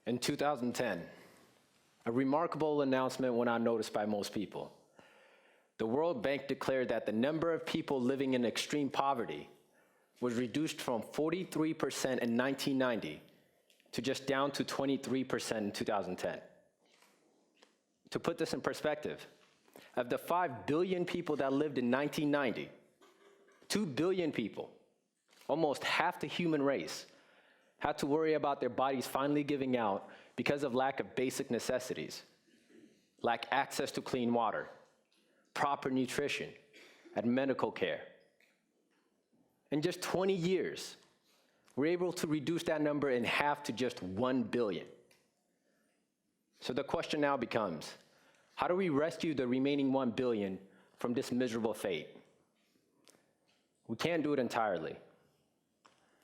In 2010, a remarkable announcement went unnoticed by most people. The World Bank declared that the number of people living in extreme poverty was reduced from 43% in 1990 to just down to 23% in 2010. To put this in perspective, of the 5 billion people that lived in 1990, 2 billion people, almost half the human race, had to worry about their bodies finally giving out because of lack of basic necessities, lack access to clean water, proper nutrition, and medical care. In just 20 years, we're able to reduce that number in half to just 1 billion. So the question now becomes, how do we rescue the remaining 1 billion from this miserable fate? We can't do it entirely,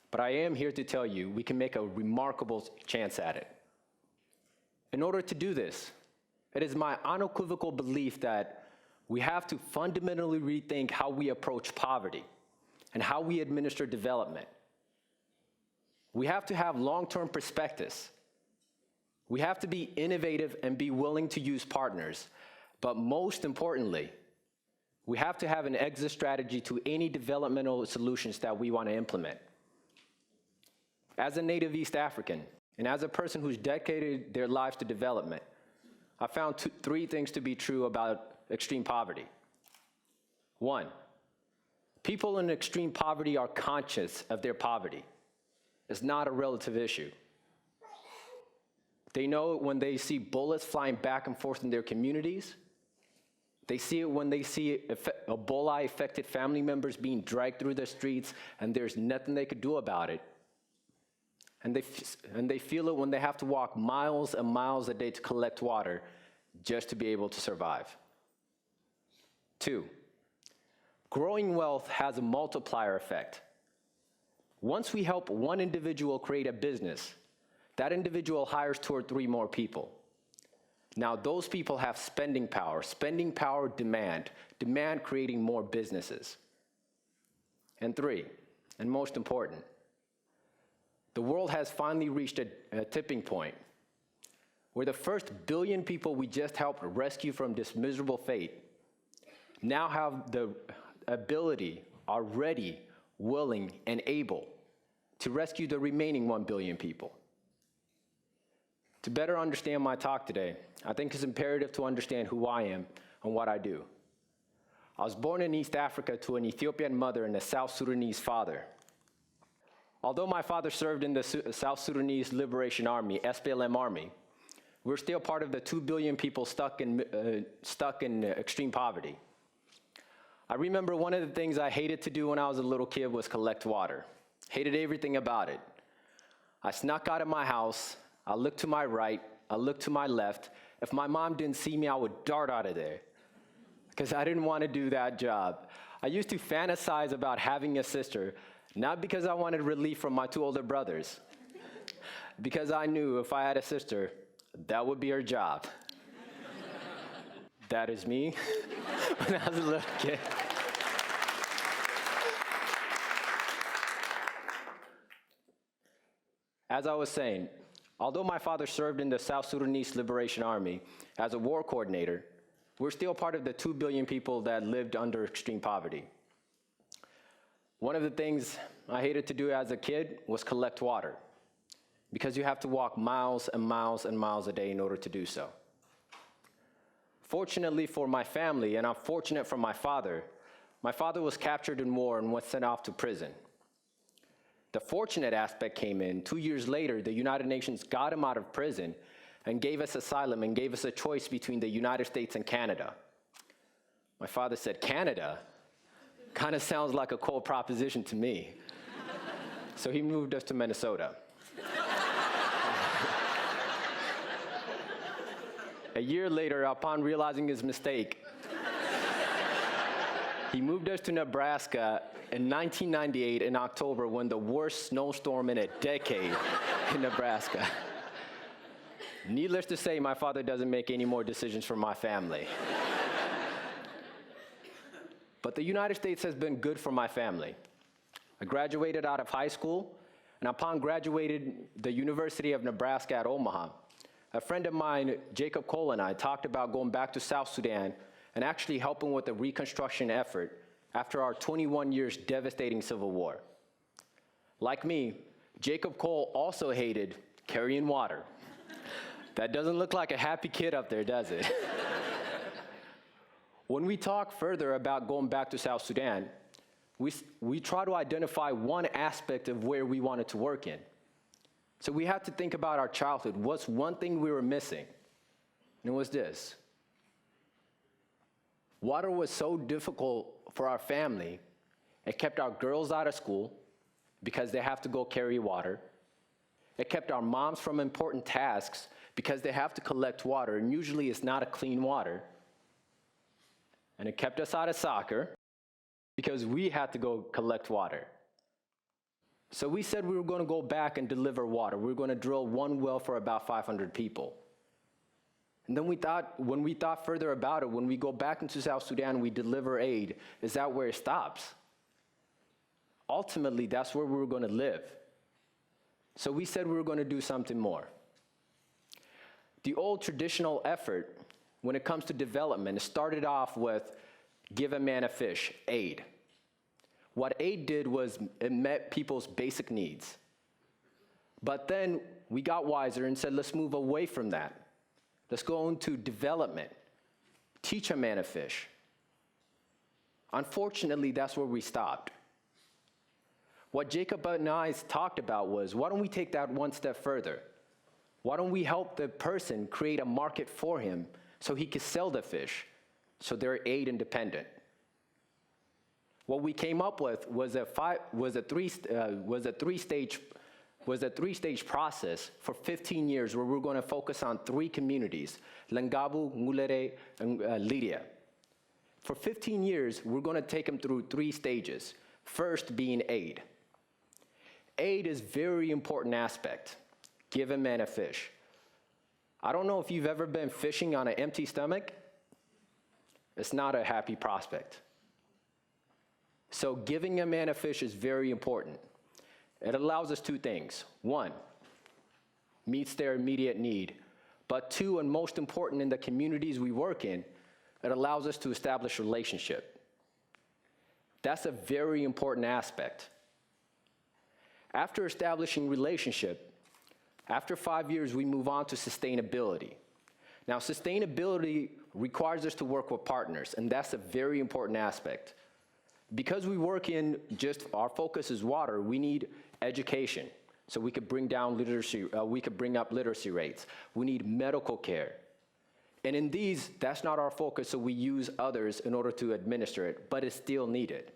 but I am here to tell you we can make a remarkable chance at it. In order to do this, it is my unequivocal belief that we have to fundamentally rethink how we approach poverty and how we administer development. We have to have long-term perspectives. We have to be innovative and be willing to use partners. But most importantly, we have to have an exit strategy to any developmental solutions that we want to implement. As a native East African, and as a person who's dedicated their lives to development, I found three things to be true about extreme poverty. One, people in extreme poverty are conscious of their poverty. It's not a relative issue. They know it when they see bullets flying back and forth in their communities. They see it when they see Ebola-affected family members being dragged through the streets and there's nothing they could do about it. And they feel it when they have to walk miles and miles a day to collect water just to be able to survive. Two, growing wealth has a multiplier effect. Once we help one individual create a business, that individual hires 2 or 3 more people. Now those people have spending power demand creating more businesses. And 3, and most important, the world has finally reached a tipping point where the first billion people we just helped rescue from this miserable fate now have the ability, are ready, willing, and able to rescue the remaining 1 billion people. To better understand my talk today, I think it's imperative to understand who I am and what I do. I was born in East Africa to an Ethiopian mother and a South Sudanese father. Although my father served in the South Sudanese Liberation Army, SPLM Army, we're still part of the 2 billion people stuck in extreme poverty. I remember one of the things I hated to do when I was a little kid was collect water. Hated everything about it. I snuck out of my house. I looked to my right. I looked to my left. If my mom didn't see me, I would dart out of there because I didn't want to do that job. I used to fantasize about having a sister, not because I wanted relief from my 2 older brothers, because I knew if I had a sister, that would be her job. That is me when I was a little kid. As I was saying, although my father served in the South Sudanese Liberation Army as a war coordinator, we're still part of the 2 billion people that lived under extreme poverty. One of the things I hated to do as a kid was collect water, because you have to walk miles and miles and miles a day in order to do so. Fortunately for my family, and I'm fortunate for my father was captured in war and was sent off to prison. The fortunate aspect came in 2 years later. The United Nations got him out of prison and gave us asylum and gave us a choice between the United States and Canada. My father said, "Canada? Kind of sounds like a cold proposition to me." So he moved us to Minnesota. A year later, upon realizing his mistake, he moved us to Nebraska in 1998 in October, when the worst snowstorm in a decade in Nebraska. Needless to say, my father doesn't make any more decisions for my family. But the United States has been good for my family. I graduated out of high school, And upon graduating the University of Nebraska at Omaha, a friend of mine, Jacob Cole, and I talked about going back to South Sudan and actually helping with the reconstruction effort after our 21 years devastating civil war. Like me, Jacob Cole also hated carrying water. That doesn't look like a happy kid up there, does it? When we talk further about going back to South Sudan, we try to identify one aspect of where we wanted to work in. So we had to think about our childhood. What's one thing we were missing? And it was this. Water was so difficult for our family, it kept our girls out of school because they have to go carry water. It kept our moms from important tasks because they have to collect water, and usually it's not a clean water. And it kept us out of soccer because we had to go collect water. So we said we were going to go back and deliver water. We were going to drill one well for about 500 people. And then when we thought further about it, when we go back into South Sudan, we deliver aid, is that where it stops? Ultimately, that's where we were going to live. So we said we were going to do something more. The old traditional effort, when it comes to development, it started off with give a man a fish, aid. What aid did was it met people's basic needs. But then we got wiser and said, let's move away from that. Let's go into development. Teach a man a fish. Unfortunately, that's where we stopped. What Jacob and I talked about was, why don't we take that one step further? Why don't we help the person create a market for him so he could sell the fish, so they're aid independent? What we came up with was a three-stage process for 15 years where we're going to focus on 3 communities, Langabu, Ngulere, and Lydia. For 15 years, we're going to take them through 3 stages. First being aid. Aid is a very important aspect. Give a man a fish. I don't know if you've ever been fishing on an empty stomach. It's not a happy prospect. So giving a man a fish is very important. It allows us 2 things. 1, meets their immediate need. But 2, and most important in the communities we work in, it allows us to establish a relationship. That's a very important aspect. After establishing relationship, after 5 years, we move on to sustainability. Now, sustainability requires us to work with partners, and that's a very important aspect. Because we work in our focus is water, we need education, so we could bring down literacy, we could bring up literacy rates. We need medical care. And in these, that's not our focus, so we use others in order to administer it, but it's still needed.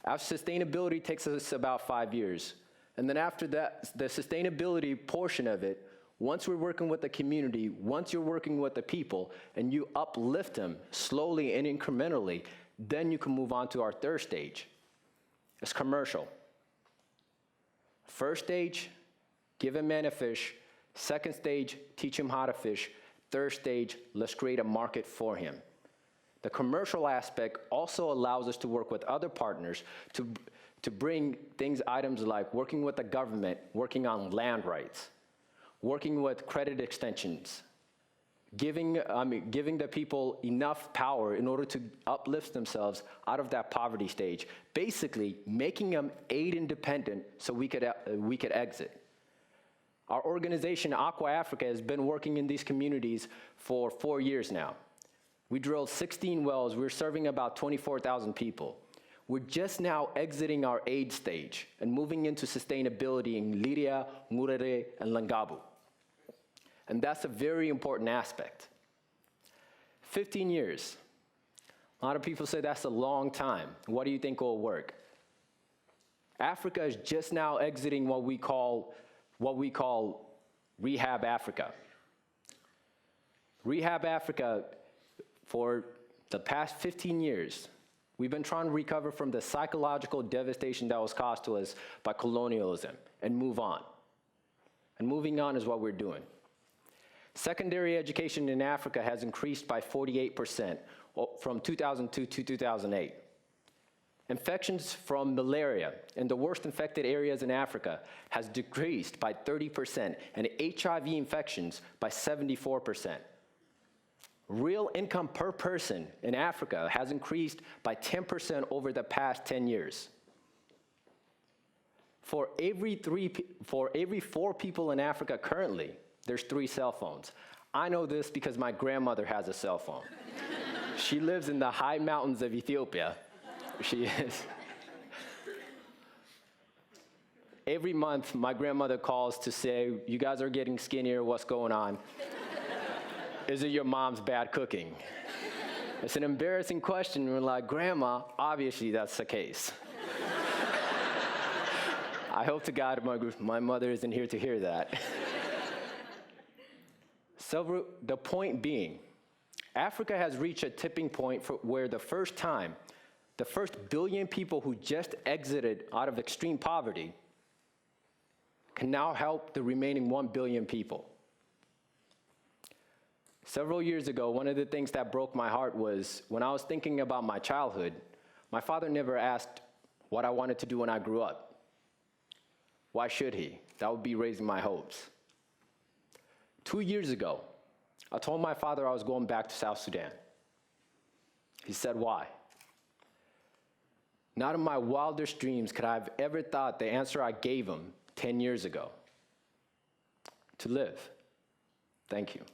Our sustainability takes us about 5 years. And then after that, the sustainability portion of it, once we're working with the community, once you're working with the people, and you uplift them slowly and incrementally, then you can move on to our 3rd stage. It's commercial. First stage, give a man a fish. 2nd stage, teach him how to fish. 3rd stage, let's create a market for him. The commercial aspect also allows us to work with other partners to bring items like working with the government, working on land rights, working with credit extensions, giving the people enough power in order to uplift themselves out of that poverty stage, basically making them aid independent so we could exit. Our organization, Aqua Africa, has been working in these communities for 4 years now. We drilled 16 wells. We're serving about 24,000 people. We're just now exiting our aid stage and moving into sustainability in Lydia, Ngurere, and Langabu. And that's a very important aspect. 15 years. A lot of people say that's a long time. What do you think will work? Africa is just now exiting what we call Rehab Africa. Rehab Africa, for the past 15 years, we've been trying to recover from the psychological devastation that was caused to us by colonialism and move on. And moving on is what we're doing. Secondary education in Africa has increased by 48% from 2002 to 2008. Infections from malaria in the worst infected areas in Africa has decreased by 30%, and HIV infections by 74%. Real income per person in Africa has increased by 10% over the past 10 years. For every 4 people in Africa currently, there's 3 cell phones. I know this because my grandmother has a cell phone. She lives in the high mountains of Ethiopia. She is. Every month, my grandmother calls to say, "You guys are getting skinnier, what's going on? Is it your mom's bad cooking?" It's an embarrassing question. We're like, "Grandma, obviously that's the case." I hope to God my mother isn't here to hear that. So the point being, Africa has reached a tipping point where the first billion people who just exited out of extreme poverty can now help the remaining 1 billion people. Several years ago, one of the things that broke my heart was when I was thinking about my childhood, my father never asked what I wanted to do when I grew up. Why should he? That would be raising my hopes. 2 years ago, I told my father I was going back to South Sudan. He said, "Why?" Not in my wildest dreams could I have ever thought the answer I gave him 10 years ago: to live. Thank you.